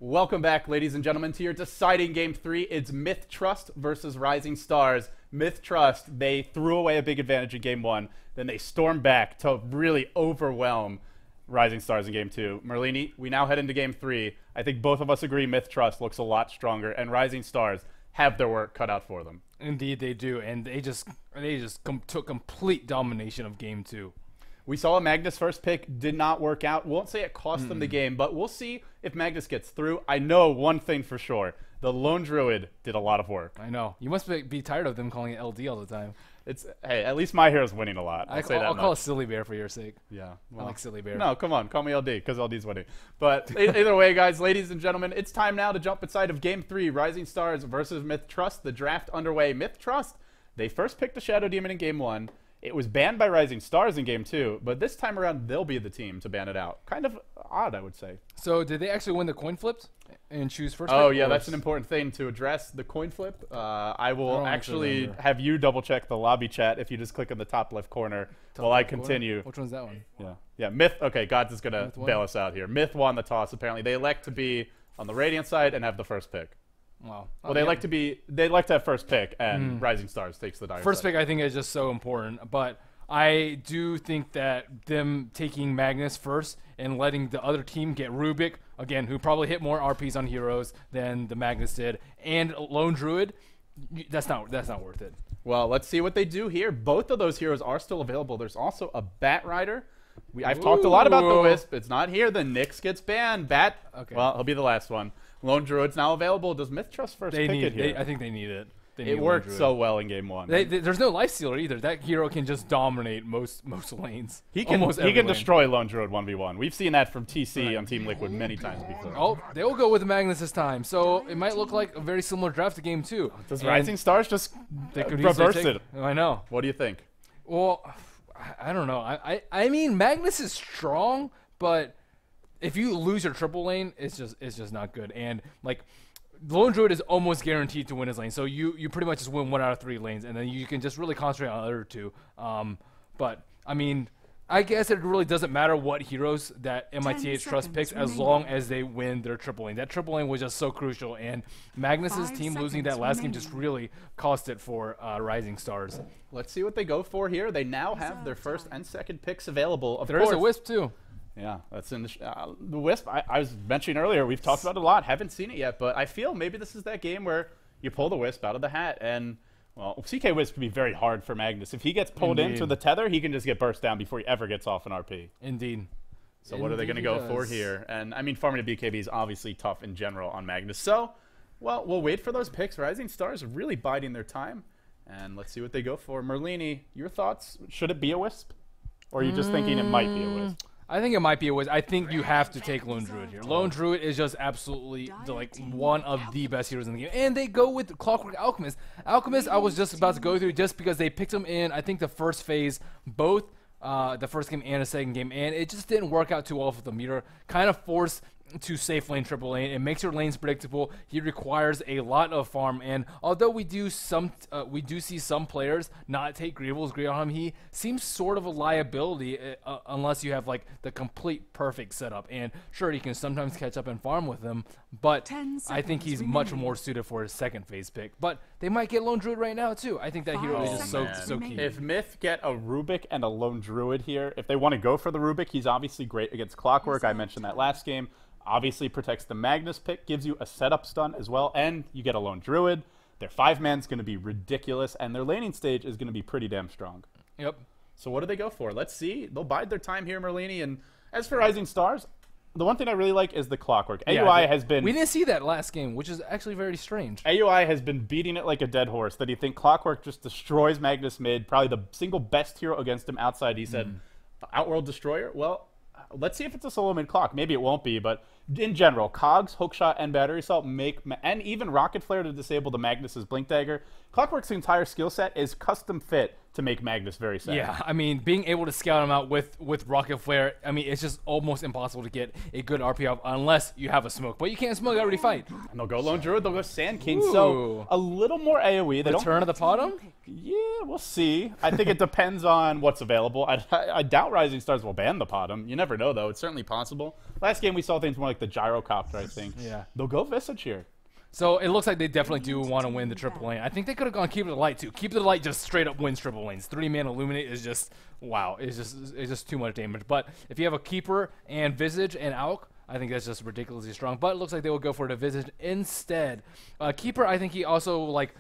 Welcome back, ladies and gentlemen, to your deciding Game 3. It's MiTH.Trust versus Rising Stars. MiTH.Trust, they threw away a big advantage in Game 1. Then they stormed back to really overwhelm Rising Stars in Game 2. Merlini, we now head into Game 3. I think both of us agree MiTH.Trust looks a lot stronger, and Rising Stars have their work cut out for them. Indeed, they do, and they took complete domination of Game 2. We saw a Magnus first pick, did not work out. Won't say it cost them the game, but we'll see if Magnus gets through. I know one thing for sure. The Lone Druid did a lot of work. I know. You must be tired of them calling it LD all the time. Hey, at least my hero's winning a lot. I'll call it Silly Bear for your sake. Yeah. Well, I like Silly Bear. No, come on. Call me LD, because LD's winning. But either way, guys, ladies and gentlemen, it's time now to jump inside of Game 3, Rising Stars versus MiTH.Trust. The draft underway. MiTH.Trust, they first picked the Shadow Demon in Game 1. It was banned by Rising Stars in Game 2, but this time around, they'll be the team to ban it out. Kind of odd, I would say. So did they actually win the coin flips and choose first? Oh, yeah, that's an important thing to address, the coin flip. I will actually have you double-check the lobby chat if you just click in the top left corner while I continue. Which one's that one? Yeah, MiTH. Okay, Gods is going to bail us out here. MiTH won the toss, apparently. They elect to be on the Radiant side and have the first pick. Wow. Well, they like to have first pick, and Rising Stars takes the dire first side. pick. I think is just so important, but I do think that them taking Magnus first and letting the other team get Rubik again, who probably hit more RPs on heroes than the Magnus did, and Lone Druid, that's not worth it. Well, let's see what they do here. Both of those heroes are still available. There's also a Bat Rider. I've talked a lot about the Wisp. It's not here. The Nyx gets banned. Bat. Okay. Well, he'll be the last one. Lone Druid's now available. Does MiTH.Trust first pick it here? I think they need it. It worked so well in Game 1. There's no lifestealer either. That hero can just dominate most lanes. He can destroy Lone Druid 1v1. We've seen that from TC on Team Liquid many times before. Oh, they will go with Magnus this time. So it might look like a very similar draft to Game 2. Does Rising Stars just reverse it? I know. What do you think? Well, I don't know. I mean, Magnus is strong, but if you lose your triple lane, it's just not good. And like, Lone Druid is almost guaranteed to win his lane, so you pretty much just win 1 out of 3 lanes, and then you can just really concentrate on the other 2. But I mean, I guess it really doesn't matter what heroes that MiTH.Trust picks as long as they win their triple lane. That triple lane was just so crucial, and Magnus's team losing that last game just really cost it for Rising Stars. Let's see what they go for here. They now have their first and second picks available. There is a Wisp too. Yeah, that's in the Wisp. I was mentioning earlier, we've talked about it a lot. Haven't seen it yet, but I feel maybe this is that game where you pull the Wisp out of the hat. And, well, CK Wisp can be very hard for Magnus. If he gets pulled into the tether, he can just get burst down before he ever gets off an RP. Indeed. So what are they going to go for here? And, I mean, farming a BKB is obviously tough in general on Magnus. So, well, we'll wait for those picks. Rising Stars are really biding their time. And let's see what they go for. Merlini, your thoughts? Should it be a Wisp? Or are you just thinking it might be a Wisp? I think it might be a Wisp. I think you have to take Lone Druid here. Lone Druid is just absolutely like one of the best heroes in the game. And they go with Clockwork Alchemist. Alchemist, I was just about to go through just because they picked him in, I think, the first phase, both the first game and the second game. And it just didn't work out too well for the meter. Kind of forced to safe lane triple lane. It makes your lanes predictable. He requires a lot of farm, and although we do see some players not take Greevil's Greed on him, he seems sort of a liability unless you have like the complete perfect setup. And sure, he can sometimes catch up and farm with him, but I think he's much more suited for his second phase pick. But they might get Lone Druid right now too. I think that hero is just so key. If MiTH get a Rubik and a Lone Druid here, if they want to go for the Rubik, he's obviously great against Clockwork. I mentioned that last game. Obviously protects the Magnus pick, gives you a setup stun as well, and you get a Lone Druid. Their 5-man's going to be ridiculous, and their laning stage is going to be pretty damn strong. Yep. So what do they go for? Let's see. They'll bide their time here, Merlini. And as for Rising Stars, the one thing I really like is the Clockwork. AUI has been... We didn't see that last game, which is actually very strange. AUI has been beating it like a dead horse, that you think Clockwork just destroys Magnus mid, probably the single best hero against him outside. He said, Outworld Destroyer? Well... Let's see if it's a solo mid clock. Maybe it won't be, but in general, Cogs, Hookshot, and Battery Assault and even Rocket Flare to disable the Magnus's Blink Dagger. Clockwork's entire skill set is custom fit to make Magnus very sad. Yeah, I mean, being able to scout him out with Rocket Flare, I mean, it's just almost impossible to get a good RP off unless you have a smoke. But you can't smoke every fight. And they'll go Lone Druid, they'll go Sand King. So a little more AoE. They Return of the Potom? Yeah, we'll see. I think it depends on what's available. I doubt Rising Stars will ban the Potom. You never know, though. It's certainly possible. Last game we saw things more like the Gyrocopter, I think. Yeah. They'll go Visage here. So it looks like they definitely do want to win the triple lane. I think they could have gone Keep It Light too. Keep It Light just straight up wins triple lanes. 3-man Illuminate is just wow. It's just too much damage. But if you have a Keeper and Visage and Alk, I think that's just ridiculously strong. But it looks like they will go for the Visage instead. Keeper, I think he also like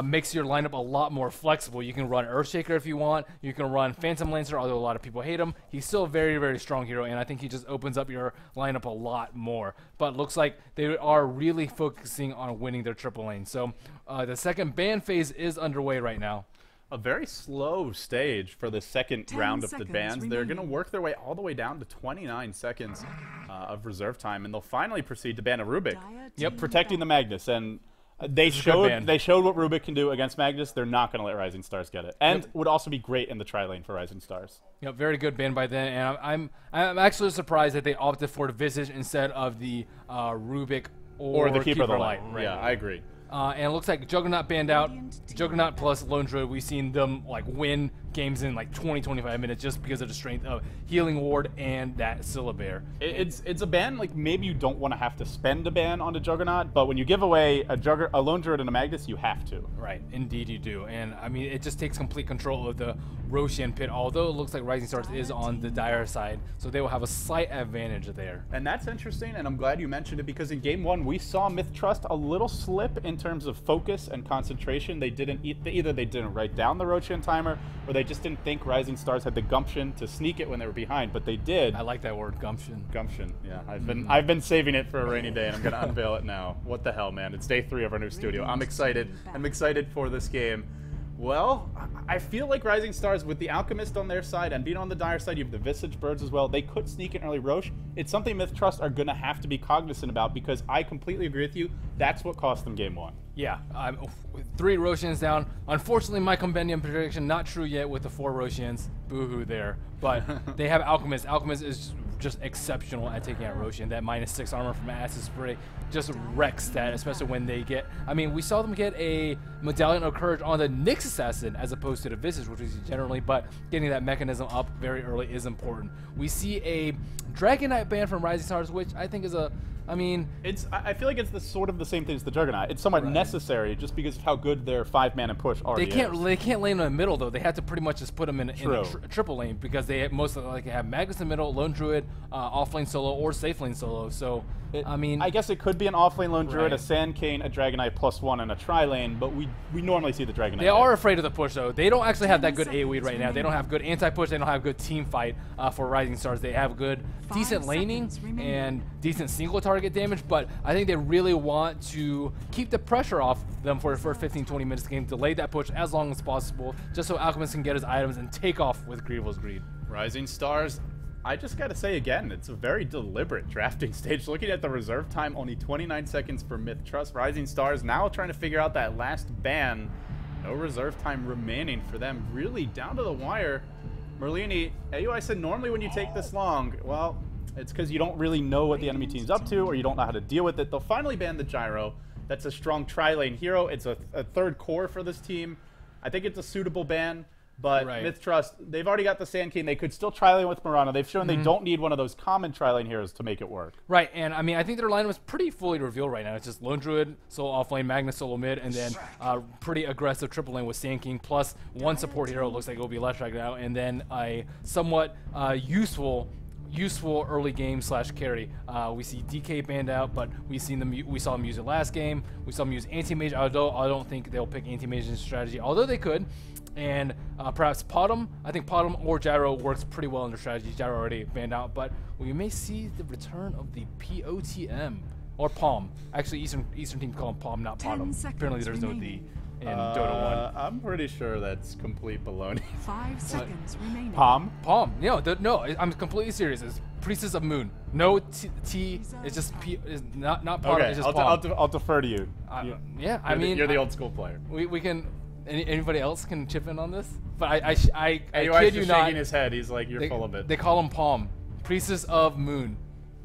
makes your lineup a lot more flexible. You can run Earthshaker if you want. You can run Phantom Lancer, although a lot of people hate him. He's still a very, very strong hero, and I think he just opens up your lineup a lot more. But it looks like they are really focusing on winning their triple lane. So the second ban phase is underway right now. A very slow stage for the second round of the bans. They're going to work their way all the way down to 29 seconds of reserve time, and they'll finally proceed to ban a Rubik. Yep, protecting the Magnus. And they showed what Rubik can do against Magnus. They're not going to let Rising Stars get it, and would also be great in the tri-lane for Rising Stars. Yep, very good ban by then, and I'm actually surprised that they opted for the Visage instead of the Rubik or the Keeper of the Light. Light. Yeah, I agree. And it looks like Juggernaut banned out. Juggernaut plus Lone Druid, we've seen them like win games in like 20-25 minutes just because of the strength of Healing Ward and that Syllabear. It's a ban like maybe you don't want to have to spend a ban on a Juggernaut, but when you give away a Lone Druid and a Magnus, you have to. Right, indeed you do. And I mean, it just takes complete control of the Roshan pit, although it looks like Rising Stars is on the Dire side, so they will have a slight advantage there. And that's interesting, and I'm glad you mentioned it because in game one we saw MiTH.Trust a little slip in terms of focus and concentration. They didn't either they didn't write down the Roshan timer, or they just didn't think Rising Stars had the gumption to sneak it when they were behind, but they did. I like that word, gumption. Gumption, yeah. I've been saving it for a rainy day, and I'm gonna unveil it now. What the hell, man? It's day 3 of our new studio. I'm excited. I'm excited for this game. Well, I feel like Rising Stars, with the Alchemist on their side and being on the Dire side, you have the Visage Birds as well. They could sneak an early Roche. It's something MiTH.Trust are going to have to be cognizant about because I completely agree with you. That's what cost them game 1. Yeah, 3 Roshans down. Unfortunately, my compendium prediction not true yet with the 4 Roshans. Boo-hoo there. But they have Alchemist. Alchemist is just exceptional at taking out Roshan. That -6 armor from Acid Spray just wrecks that, especially when they get... I mean, we saw them get a Medallion of Courage on the Nyx Assassin as opposed to the Visage, which is generally, but getting that mechanism up very early is important. We see a Dragon Knight ban from Rising Stars, which I think is a... I mean, I feel like it's sort of the same thing as the Juggernaut. It's somewhat necessary just because of how good their 5-mana push already is. They can't lane in the middle though. They have to pretty much just put them in a triple lane because they most likely have Magus in the middle, Lone Druid, offlane solo, or safe lane solo. So I mean, I guess it could be an offlane Lone Druid, a Sand Cane, a Dragon Knight +1, and a tri-lane. But we normally see the Dragon Knight. They are afraid of the push though. They don't actually have that good AoE right now. They don't have good anti-push. They don't have good team fight for Rising Stars. They have good, decent laning and decent single target damage, but I think they really want to keep the pressure off them for the first 15-20 minutes of the game, delay that push as long as possible, just so Alchemist can get his items and take off with Grievo's Greed. Rising Stars, I just got to say again, it's a very deliberate drafting stage. Looking at the reserve time, only 29 seconds for MiTH.Trust. Rising Stars now trying to figure out that last ban. No reserve time remaining for them. Really down to the wire. Merlini, I said normally when you take this long, well, it's because you don't really know what the enemy team's up to or you don't know how to deal with it. They'll finally ban the Gyro. That's a strong tri-lane hero. It's a third core for this team. I think it's a suitable ban, but MiTH.Trust, they've already got the Sand King. They could still tri-lane with Mirana. They've shown they don't need one of those common tri-lane heroes to make it work. Right, and I mean, I think their lineup is pretty fully revealed right now. It's just Lone Druid, solo offlane, Magnus solo mid, and then pretty aggressive triple lane with Sand King, plus one support hero. It looks like it will be Electric now, and then a somewhat useful early game / carry. We see DK banned out, but we saw them use it last game. We saw them use anti-mage, although I don't think they'll pick anti-mage in strategy, although they could. And perhaps Potom. I think Potom or Gyro works pretty well in their strategy. Gyro already banned out, but we may see the return of the POTM or Palm. Actually, Eastern teams call him Palm, not Potom. Apparently, there's no D in Dota 1. I'm pretty sure that's complete baloney. 5 seconds remaining. Palm? Palm. No, I'm completely serious. It's Priestess of Moon. No T. It's just P. It's not Palm. Okay, it's just Palm. I'll defer to you. Yeah, I mean, you're the old school player. We can. Anybody else can chip in on this? But I AUI's kid you just not. shaking his head. He's like, you're full of it. They call him Palm, Priestess of Moon.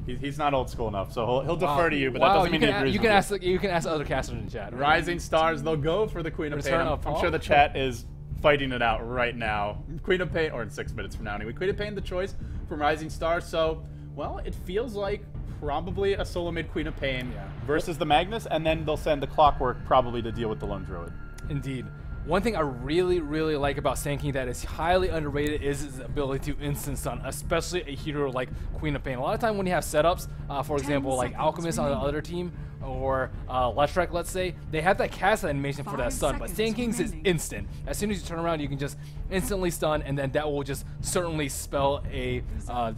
He's not old school enough, so he'll defer to you, but that doesn't mean he agrees with you can ask other casters in chat. Rising Stars, they'll go for the Queen of Pain. Return of I'm Paul? sure the chat is fighting it out right now. Queen of Pain, or in 6 minutes from now anyway. Queen of Pain, the choice from Rising Stars. So, well, it feels like probably a solo mid Queen of Pain versus the Magnus, and then they'll send the Clockwork probably to deal with the Lone Druid. Indeed. One thing I really, really like about Sand King that is highly underrated is his ability to instant stun, especially a hero like Queen of Pain. A lot of time when you have setups, for example, like Alchemist on the other team, or Letrek, let's say, they have that cast animation for that stun, but Sand King's is instant. As soon as you turn around, you can just instantly stun, and then that will just certainly spell a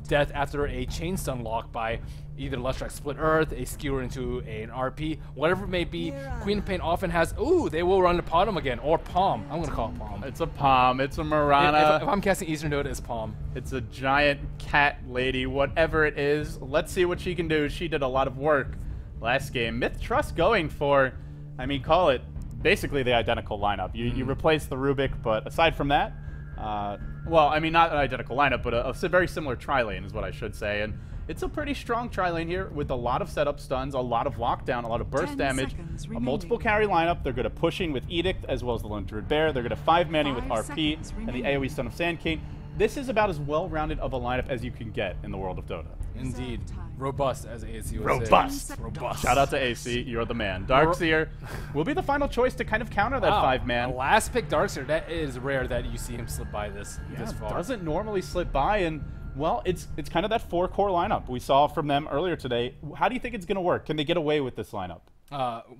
death after a chain stun lock by either Letrek Split Earth, a skewer into an RP, whatever it may be. Queen of Pain often has, ooh, they will run to Potom again, or Palm. I'm going to call it Palm. It's a Palm. It's a Marana. If I'm casting Eastern Node, it's Palm. It's a giant cat lady, whatever it is. Let's see what she can do. She did a lot of work last game. MiTH.Trust going for, I mean, call it basically the identical lineup. You replace the Rubik, but aside from that, well, I mean, not an identical lineup, but a very similar tri-lane is what I should say. And it's a pretty strong tri-lane here with a lot of setup stuns, a lot of lockdown, a lot of burst damage, a multiple carry lineup. They're good at pushing with Edict as well as the Lone Druid Bear. They're good at 5-manning with RP and the AoE stun of Sand King. This is about as well-rounded of a lineup as you can get in the world of Dota. Indeed. Robust, as AC would Robust. say. Robust. Shout out to AC, you're the man. Darkseer will be the final choice to kind of counter that 5-man. Last pick Darkseer, that is rare that you see him slip by this far. Doesn't normally slip by, and well, it's kind of that 4-core lineup we saw from them earlier today. How do you think it's going to work? Can they get away with this lineup?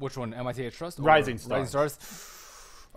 Which one? MiTH.Trust? Rising Stars. Rising Stars.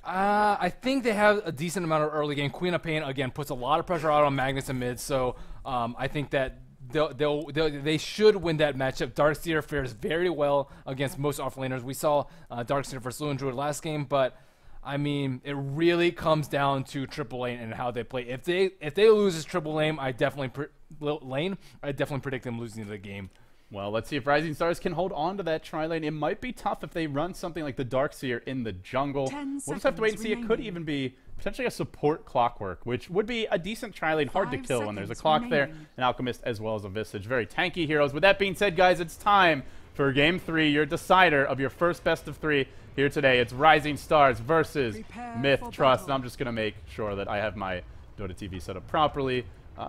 I think they have a decent amount of early game. Queen of Pain, again, puts a lot of pressure out on Magnus and mid, so I think that they should win that matchup. Darkseer fares very well against most offlaners. We saw Darkseer versus Lone Druid last game, but I mean, it really comes down to triple lane and how they play. If they lose this triple lane, I definitely predict them losing the game. Well, let's see if Rising Stars can hold on to that tri-lane. It might be tough if they run something like the Darkseer in the jungle. We'll just have to wait and see. It could even be potentially a support Clockwork, which would be a decent tri-lane, hard to kill when there's a clock there, an Alchemist as well as a Visage. Very tanky heroes. With that being said, guys, it's time for Game 3, your decider of your first best of 3 here today. It's Rising Stars versus MiTH.Trust, and I'm just going to make sure that I have my Dota TV set up properly.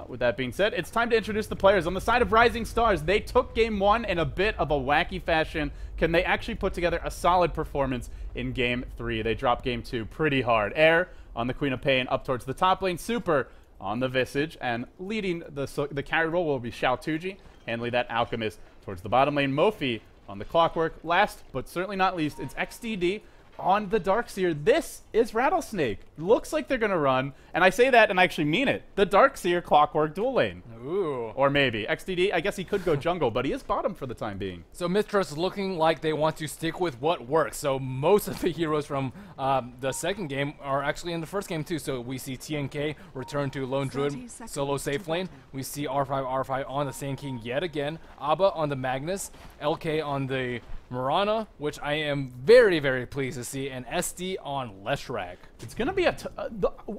With that being said, it's time to introduce the players. On the side of Rising Stars, they took Game 1 in a bit of a wacky fashion. Can they actually put together a solid performance in Game 3? They dropped Game 2 pretty hard. Air on the Queen of Pain up towards the top lane. Super on the Visage. And leading the carry role will be Xiaotuji, handling that Alchemist towards the bottom lane. Mofi on the Clockwork. Last, but certainly not least, it's XDD on the Darkseer. This is Rattlesnake. Looks like they're going to run, and I say that and I actually mean it, the Darkseer Clockwork dual lane. Ooh. Or maybe. XDD, I guess he could go jungle, but he is bottom for the time being. So MiTH.Trust is looking like they want to stick with what works. So most of the heroes from the second game are actually in the first game too. So we see TNK return to Lone Druid solo safe lane. We see R5 on the Sand King yet again. Abba on the Magnus. LK on the Marana, which I am very, very pleased to see, and SD on Leshrac. It's going to be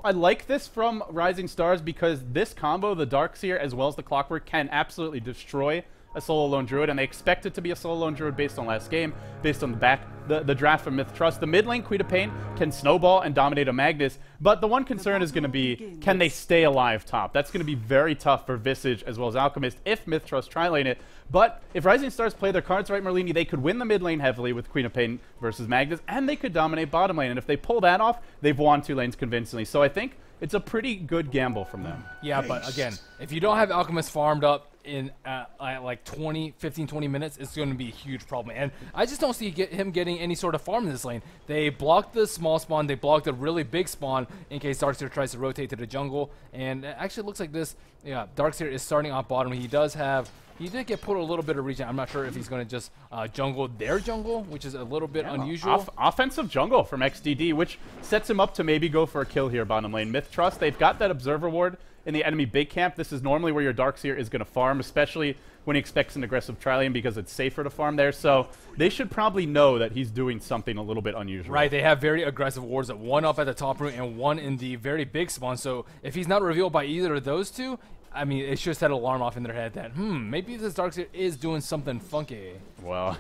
I like this from Rising Stars because this combo, the Darkseer as well as the Clockwork, can absolutely destroy a solo Lone Druid, and they expect it to be a solo Lone Druid based on last game, based on the draft from MiTH.Trust. The mid lane, Queen of Pain, can snowball and dominate a Magnus, but the one concern is going to be, can they stay alive top? That's going to be very tough for Visage as well as Alchemist if MiTH.Trust tri-lane it. But if Rising Stars play their cards right, Merlini, they could win the mid lane heavily with Queen of Pain versus Magnus, and they could dominate bottom lane. And if they pull that off, they've won 2 lanes convincingly. So I think it's a pretty good gamble from them. Yeah, but again, if you don't have Alchemist farmed up in like 15, 20 minutes, it's going to be a huge problem. And I just don't see him getting any sort of farm in this lane. They blocked the small spawn. They blocked a really big spawn in case Darkseer tries to rotate to the jungle. And it actually looks like this. Yeah, Darkseer is starting off bottom. He did get put a little bit of regen. I'm not sure if he's going to just jungle their jungle, which is a little bit unusual. Offensive jungle from XDD, which sets him up to maybe go for a kill here bottom lane. MiTH.Trust, they've got that Observer Ward in the enemy big camp, this is normally where your Darkseer is going to farm, especially when he expects an aggressive tri-lane because it's safer to farm there. So they should probably know that he's doing something a little bit unusual. Right, they have very aggressive wards, one up at the top room and one in the very big spawn. So if he's not revealed by either of those two, I mean, it should set an alarm off in their head that, maybe this Darkseer is doing something funky. Well,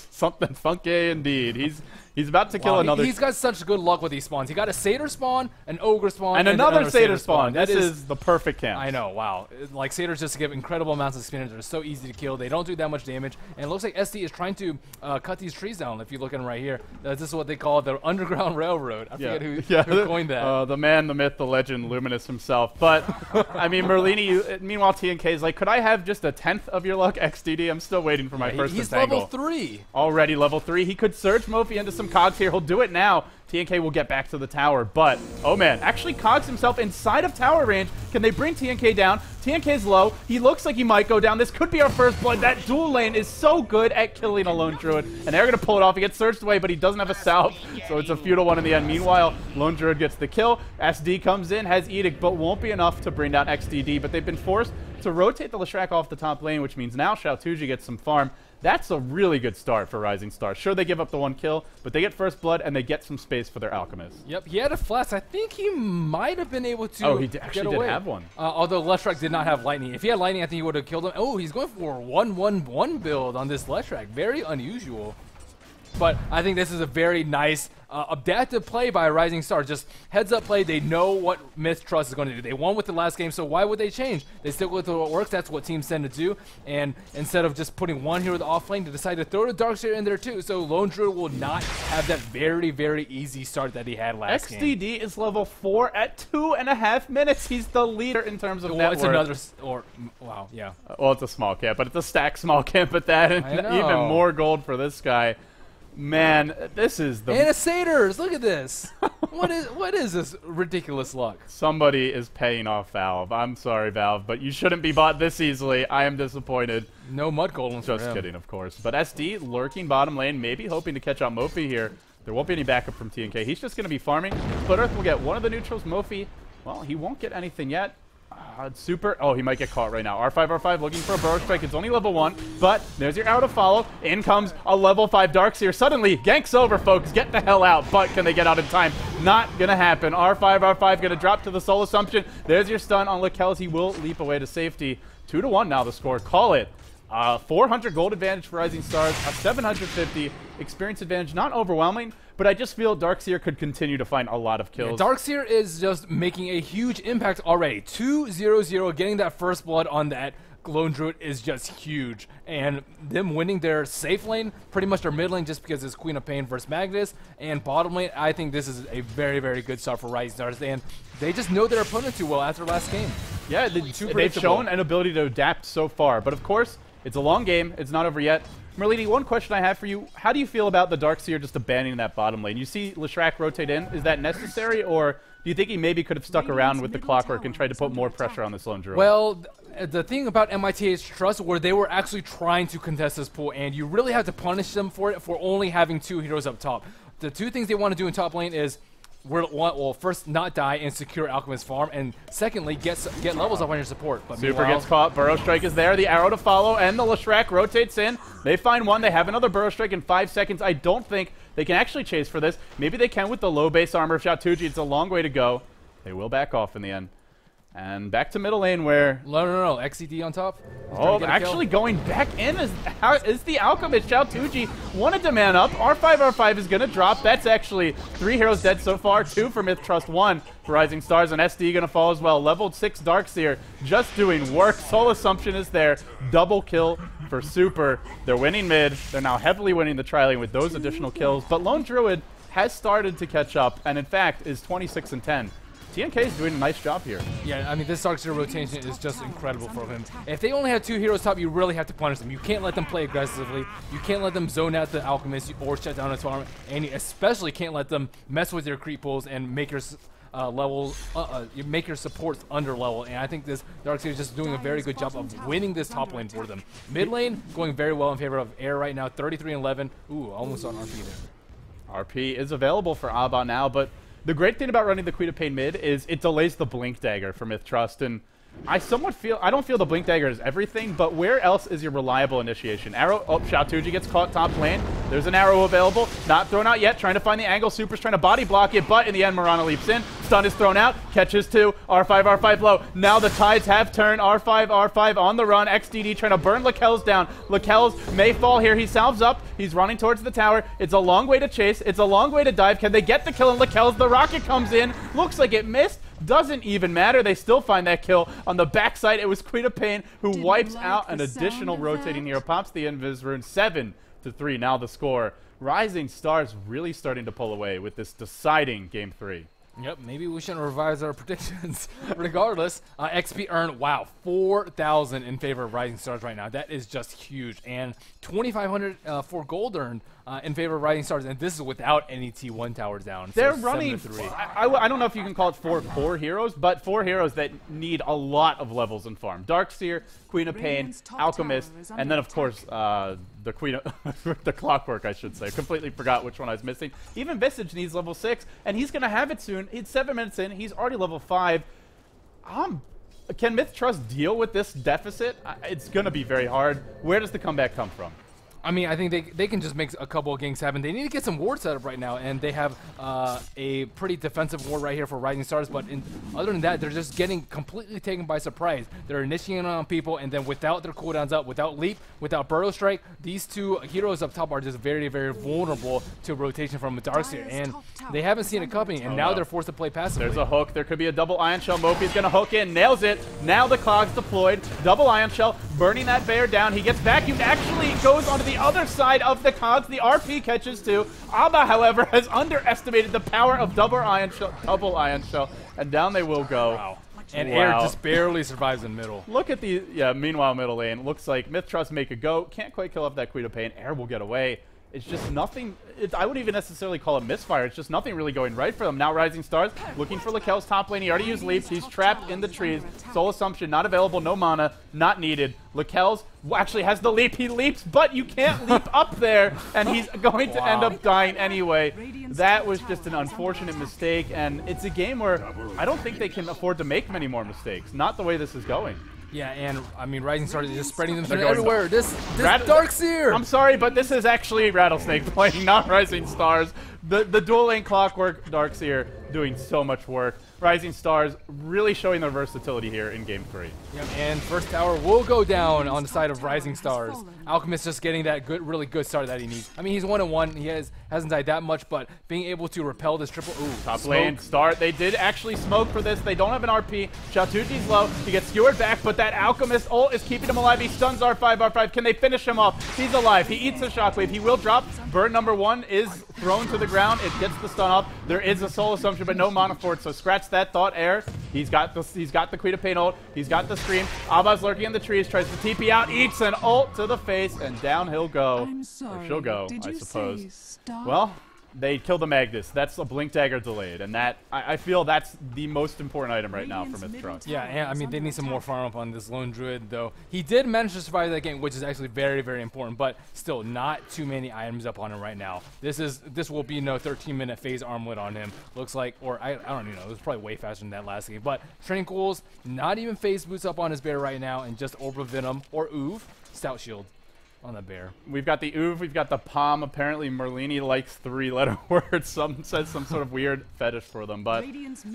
something funky indeed. He's about to kill another. He's got such good luck with these spawns. He got a Satyr spawn, an Ogre spawn, and another Satyr spawn. This is the perfect camp. I know, wow. Like, Satyrs just give incredible amounts of spinach. They're so easy to kill. They don't do that much damage. And it looks like SD is trying to cut these trees down. If you look at them right here, this is what they call the Underground Railroad. I forget who coined that. The man, the myth, the legend, Luminous himself. But, I mean, Merlini, meanwhile, TNK is like, could I have just a 10th of your luck, XDD? I'm still waiting for my first He's entangle. level 3. Already level 3. He could surge Mofi into some cogs here. He'll do it now. TNK will get back to the tower, but, oh man, actually cogs himself inside of tower range. Can they bring TNK down? TNK's low. He looks like he might go down. This could be our first blood. That dual lane is so good at killing a Lone Druid, and they're going to pull it off. He gets surged away, but he doesn't have a salve, so it's a futile one in the end. Meanwhile, Lone Druid gets the kill. SD comes in, has Edict, but won't be enough to bring down XDD, but they've been forced to rotate the Leshrac off the top lane, which means now Xiaotuji gets some farm. That's a really good start for Rising Stars. Sure, they give up the 1 kill, but they get first blood, and they get some space for their Alchemist. Yep, he had a flash. I think he might have been able to actually did have one. Although Leshrac did not have lightning. If he had lightning, I think he would have killed him. Oh, he's going for a 1-1-1 build on this Leshrac. Very unusual. But I think this is a very nice adaptive play by Rising Stars. Just heads up play. They know what MiTH.Trust is going to do. They won with the last game, so why would they change? They stick with what works. That's what teams tend to do. And instead of just putting one hero in the off lane, they decide to throw the Darkseer in there too. So Lone Druid will not have that very, very easy start that he had last game. XDD is level 4 at 2.5 minutes. He's the leader in terms of net worth. Wow, yeah. Well, it's a small camp, but it's a stack small camp at that. And even more gold for this guy. Man, this is the... And a Satyrs! Look at this! What is this ridiculous luck? Somebody is paying off Valve. I'm sorry, Valve, but you shouldn't be bought this easily. I am disappointed. No mud golems for him. Just kidding, of course. But SD lurking bottom lane, maybe hoping to catch out Mofi here. There won't be any backup from TNK. He's just going to be farming. Split Earth will get one of the neutrals. Mofi, well, he won't get anything yet. Super. Oh, he might get caught right now. R5 looking for a Burrow Strike. It's only level 1, but there's your arrow to follow. In comes a level 5 Darkseer. Suddenly, gank's over, folks. Get the hell out. But can they get out in time? Not going to happen. R5 going to drop to the Soul Assumption. There's your stun on Lakelz. He will leap away to safety. 2-1 now the score. Call it. 400 gold advantage for Rising Stars, a 750 experience advantage. Not overwhelming, but I just feel Darkseer could continue to find a lot of kills. Yeah, Darkseer is just making a huge impact already. 2-0-0, getting that first blood on that Lone Druid is just huge. And them winning their safe lane, pretty much their mid lane, just because it's Queen of Pain versus Magnus, and bottom lane, I think this is a very, very good start for Rising Stars. And they just know their opponent too well after last game. Yeah, they've shown an ability to adapt so far, but of course, it's a long game. It's not over yet. Merlini, one question I have for you. How do you feel about the Darkseer just abandoning that bottom lane? You see Leshrac rotate in. Is that necessary, or do you think he maybe could have stuck around with the Clockwork and tried to put more pressure on this Lone Druid? Well, the thing about MiTH.Trust, where they were actually trying to contest this pool, and you really have to punish them for it for only having 2 heroes up top. The 2 things they want to do in top lane is well, first, not die and secure Alchemist farm, and secondly, get levels up on your support. But Super gets caught. Burrow Strike is there. The arrow to follow, and the Leshrac rotates in. They find one. They have another Burrow Strike in 5 seconds. I don't think they can actually chase for this. Maybe they can with the low base armor of Xiaotuji. It's a long way to go. They will back off in the end. And back to middle lane where... No. XCD on top. Oh, actually going back in is the Alchemist. Xiaotuji wanted to man up. R5 is going to drop. That's actually 3 heroes dead so far. 2 for MiTH.Trust, 1 for Rising Stars, and SD going to fall as well. Level 6 Darkseer just doing work. Soul Assumption is there. Double kill for Super. They're winning mid. They're now heavily winning the tri-lane with those additional kills. But Lone Druid has started to catch up, and in fact is 26-10. TNK is doing a nice job here. Yeah, I mean, this Darkseer rotation is just incredible from him. If they only have 2 heroes top, you really have to punish them. You can't let them play aggressively. You can't let them zone out the Alchemist or shut down his farm. And you especially can't let them mess with your creep pools and make your make your supports under level. And I think this Darkseer is just doing a very good job of winning this top lane for them. Mid lane going very well in favor of Air right now, 33-11. Ooh, almost on RP there. RP is available for Abba now, but The great thing about running the Queen of Pain mid is it delays the Blink Dagger for MiTH.Trust, and I don't feel the Blink Dagger is everything, but where else is your reliable initiation? Arrow, oh, Xiaotuji gets caught top lane. There's an arrow available, not thrown out yet, trying to find the angle. Super's trying to body block it, but in the end, Mirana leaps in. Stun is thrown out, catches 2, R5 low. Now the tides have turned, R5 on the run. XDD trying to burn Lakel's down. Lakel's may fall here, he salves up, he's running towards the tower. It's a long way to chase, it's a long way to dive. Can they get the kill? And Lakel's, the rocket comes in, looks like it missed. Doesn't even matter. They still find that kill. On the backside, it was Queen of Pain who wipes out an additional rotating hero. Pops the Invis rune. 7-3. Now the score. Rising Stars really starting to pull away with this deciding Game 3. Yep, maybe we shouldn't revise our predictions. Regardless, XP earned, wow, 4,000 in favor of Rising Stars right now. That is just huge. And 2,500 for gold earned in favor of Rising Stars. And this is without any T1 towers down. They're so running, 7-3. I don't know if you can call it 4 core heroes, but 4 heroes that need a lot of levels in farm. Darkseer, Queen of Pain, Alchemist, and then of course the Queen of the Clockwork, I should say. Completely forgot which one I was missing. Even Visage needs level 6, and he's going to have it soon. He's 7 minutes in. He's already level 5. Can MiTH.Trust deal with this deficit? It's going to be very hard. Where does the comeback come from? I mean, I think they can just make a couple of ganks happen. They need to get some ward set up right now, and they have a pretty defensive ward right here for Rising Stars, but other than that, they're just getting completely taken by surprise. They're initiating on people, and then without their cooldowns up, without Leap, without Burrow Strike, these 2 heroes up top are just very, very vulnerable to rotation from Darkseer, and they haven't seen it coming, and now they're forced to play passively. There's a hook. There could be a double Ion Shell. Mopi's going to hook in. Nails it. Now the Clogs deployed. Double Ion Shell. Burning that bear down. He gets vacuumed. Actually goes onto the other side of the Cogs. The RP catches too. Abba, however, has underestimated the power of double Ion Shell, and down they will go. Wow. And Air just barely survives in middle. Look at the, meanwhile, middle lane. Looks like MiTH.Trust make a go. Can't quite kill off that Queen of Pain. Air will get away. It's just nothing. I wouldn't even necessarily call it misfire. It's just nothing really going right for them. Now Rising Stars looking for Lakel's top lane. He already used Leap. He's trapped in the trees. Soul Assumption not available. No mana. Not needed. Lakel's actually has the leap. He leaps, but you can't leap up there, and he's going to end up dying anyway. That was just an unfortunate mistake, and it's a game where I don't think they can afford to make many more mistakes. Not the way this is going. Yeah, and I mean, Rising Stars is just spreading them everywhere. This Darkseer! I'm sorry, but this is actually Rattlesnake playing, not Rising Stars. The dual lane Clockwork Darkseer doing so much work. Rising Stars really showing their versatility here in Game 3. Yep, and first tower will go down on the side of Rising Stars. Alchemist just getting that really good start that he needs. I mean, he's 1-1. He hasn't died that much, but being able to repel this triple. Ooh, top lane start. They did actually smoke for this. They don't have an RP. Xiaotuji's low. He gets skewered back, but that Alchemist ult is keeping him alive. He stuns R5. Can they finish him off? He's alive. He eats a shockwave. He will drop. Burn number 1 is thrown to the ground. It gets the stun off. There is a soul assumption, but no mana for it. So scratch that thought, Air. He's got the Queen of Pain ult. He's got the Scream. Abba's lurking in the trees. Tries to TP out. Eats an ult to the face, and down he'll go. Or she'll go, I suppose. Well, they killed the Magnus. That's a Blink Dagger delayed, and that I feel that's the most important item right now for MiTH.Trust. Yeah, and I mean, they need some more farm up on this Lone Druid, though. He did manage to survive that game, which is actually very, very important, but still not too many items up on him right now. This will be no 13-minute phase armlet on him. Looks like, or I don't even know. It was probably way faster than that last game. But Tranquils, not even phase boots up on his bear right now, and just Orb of Venom or Oov, Stout Shield on the bear. We've got the Oov, we've got the Palm. Apparently Merlini likes 3-letter words. Some says some sort of weird fetish for them, but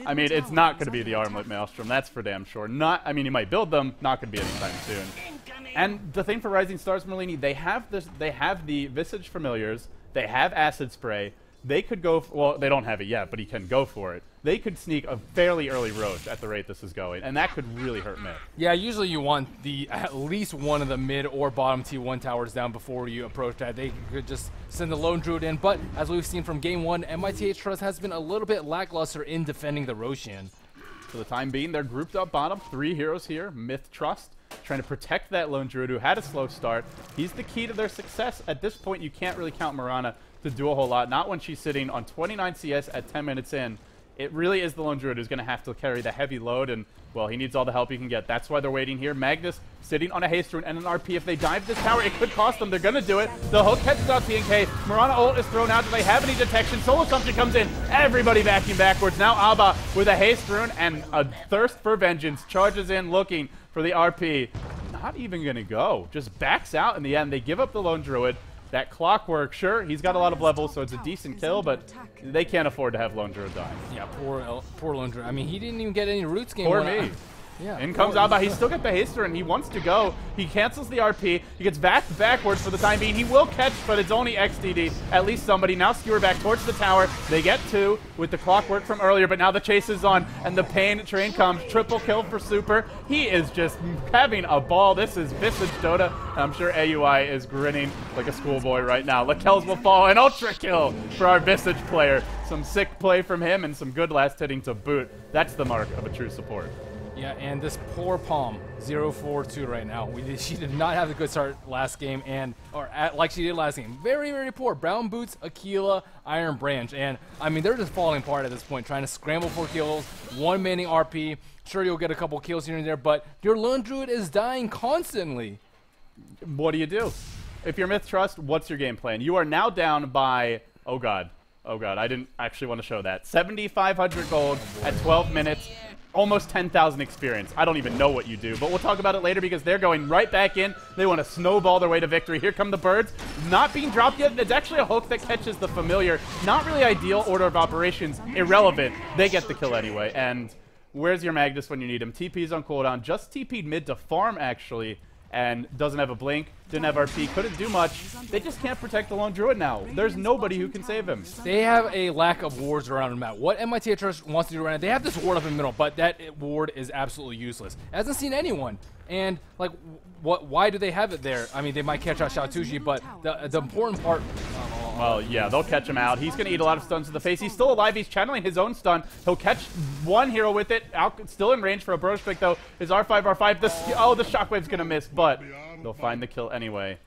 I mean, it's not going to be the Armlet Maelstrom, that's for damn sure. I mean, you might build them, not going to be anytime soon. And the thing for Rising Stars, Merlini, they have the Visage Familiars, they have Acid Spray. They could go, well, they don't have it yet, but he can go for it. They could sneak a fairly early Roach at the rate this is going, and that could really hurt Mid. Yeah, usually you want at least one of the mid or bottom T1 towers down before you approach that. They could just send the Lone Druid in, but as we've seen from Game 1, MiTH.Trust has been a little bit lackluster in defending the Roshan. For the time being, they're grouped up bottom. 3 heroes here. MiTH.Trust trying to protect that Lone Druid who had a slow start. He's the key to their success. At this point, you can't really count Mirana to do a whole lot. Not when she's sitting on 29 CS at 10 minutes in. it really is the Lone Druid who's going to have to carry the heavy load, and, well, he needs all the help he can get. That's why they're waiting here. Magnus sitting on a haste rune and an RP. If they dive this tower, it could cost them. They're going to do it. The hook catches out TNK. Mirana ult is thrown out. Do they have any detection? Soul Assumption comes in. Everybody backing backwards. Now Abba with a haste rune and a thirst for vengeance charges in looking for the RP. Not even going to go. Just backs out in the end. They give up the Lone Druid. That Clockwork, sure, he's got a lot of levels, so it's a decent kill, but they can't afford to have Lone Druid die. Yeah, poor Lone Druid. I mean, he didn't even get any roots game. Poor me. Yeah. In comes Abba. He's still got the haster, and he wants to go. He cancels the RP. He gets backwards for the time being. He will catch, but it's only XDD. At least somebody. Now skewer back towards the tower. They get 2 with the Clockwork from earlier, but now the chase is on, and the pain train comes. Triple kill for Super. He is just having a ball. This is Visage Dota. I'm sure AUI is grinning like a schoolboy right now. Lakells will fall. An ultra kill for our Visage player. Some sick play from him and some good last hitting to boot. That's the mark of a true support. Yeah, and this poor Palm, 0-4-2 right now. She did not have a good start last game, like she did last game. Very, very poor. Brown Boots, Aquila, Iron Branch, and I mean they're just falling apart at this point, trying to scramble for kills. One manning RP. Sure, you'll get a couple kills here and there, but your Lone Druid is dying constantly. What do you do? If you're MiTH.Trust, what's your game plan? You are now down by, oh god, I didn't actually want to show that. 7,500 gold at 12 minutes. Almost 10,000 experience. I don't even know what you do, but we'll talk about it later because they're going right back in. They want to snowball their way to victory. Here come the birds. Not being dropped yet. It's actually a hook that catches the familiar. Not really ideal order of operations. Irrelevant. They get the kill anyway. And where's your Magnus when you need him? TP's on cooldown. Just TP'd mid to farm, actually, and doesn't have a blink. Didn't have RP, couldn't do much. They just can't protect the Lone Druid now. There's nobody who can save him. They have a lack of wards around the map. What MiTH.Trust wants to do right now, they have this ward up in the middle, but that ward is absolutely useless. Hasn't seen anyone. And, like, why do they have it there? I mean, they might catch out Xiaotuji, but the important part... Well, yeah, they'll catch him out. He's going to eat a lot of stuns to the face. He's still alive. He's channeling his own stun. He'll catch one hero with it. Still in range for a Bro Strike, though. His R5. The Shockwave's going to miss, but they'll find the kill anyway.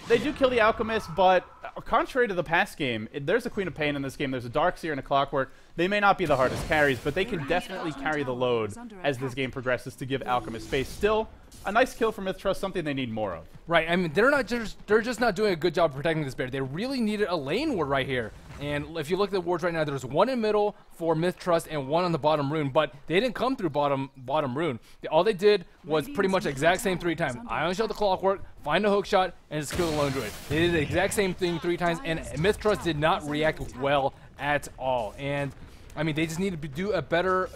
They do kill the Alchemist, but contrary to the past game, there's a Queen of Pain in this game. There's a Darkseer and a Clockwork. They may not be the hardest carries, but they can definitely carry the load as this game progresses to give Alchemist space. Still, a nice kill from MiTH.Trust, something they need more of. Right, I mean, they're just not doing a good job protecting this bear. They really needed a lane ward right here. And if you look at the wards right now, there's one in the middle for MiTH.Trust and one on the bottom rune, but they didn't come through bottom rune. All they did was pretty much the exact same 3 times. Ion Shell the Clockwork, find a hook shot, and just kill the Lone Druid. They did the exact same thing 3 times, and MiTH.Trust did not react well at all. And I mean, they just need to do a better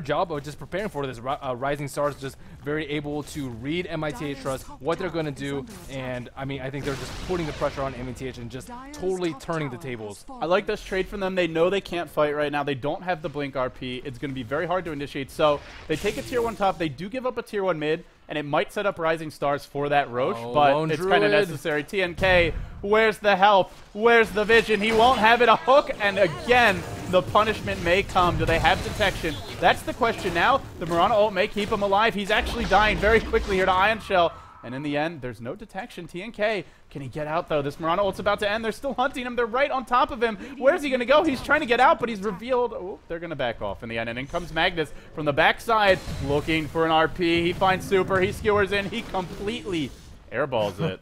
job of just preparing for this. Rising Stars just very able to read MiTH.Trust, what they're going to do, and I mean, I think they're just putting the pressure on MiTH and just totally turning the tables. I like this trade from them. They know they can't fight right now. They don't have the Blink RP. It's going to be very hard to initiate, so they take a tier 1 top. They do give up a tier 1 mid, and it might set up Rising Stars for that Roche, but it's kind of necessary. TNK, where's the help? Where's the vision? He won't have it. A hook, and again, the punishment may come. Do they have detection? That's the question now. The Mirana ult may keep him alive. He's actually dying very quickly here to Ion Shell. And in the end, there's no detection. TNK, can he get out, though? This Mirana ult's about to end. They're still hunting him. They're right on top of him. Where's he going to go? He's trying to get out, but he's revealed. Oh, they're going to back off in the end. And in comes Magnus from the backside, looking for an RP. He finds Super. He skewers in. He completely airballs it.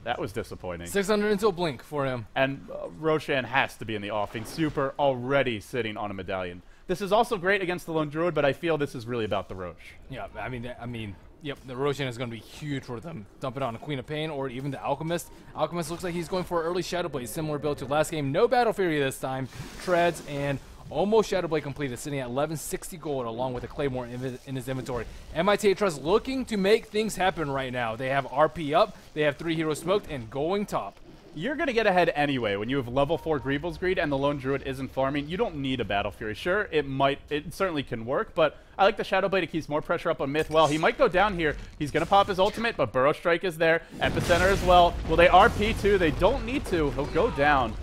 That was disappointing. 600 into a blink for him. And Roshan has to be in the offing. Super already sitting on a medallion. This is also great against the Lone Druid, but I feel this is really about the Roche. Yeah, I mean, yep, the Roshan is going to be huge for them. Dump it on a Queen of Pain or even the Alchemist. Alchemist looks like he's going for early Shadow Blade, similar build to last game. No Battle Fury this time. Treads and almost Shadow Blade completed, sitting at 1160 gold along with a Claymore in his inventory. MiTH.Trust looking to make things happen right now. They have RP up, they have 3 heroes smoked, and going top. You're going to get ahead anyway when you have level 4 Greevil's Greed and the Lone Druid isn't farming. You don't need a Battle Fury. Sure, it certainly can work, but I like the Shadow Blade. It keeps more pressure up on Myth. Well, he might go down here. He's going to pop his ultimate, but Burrow Strike is there. Epicenter as well. Will they RP too? They don't need to. He'll go down.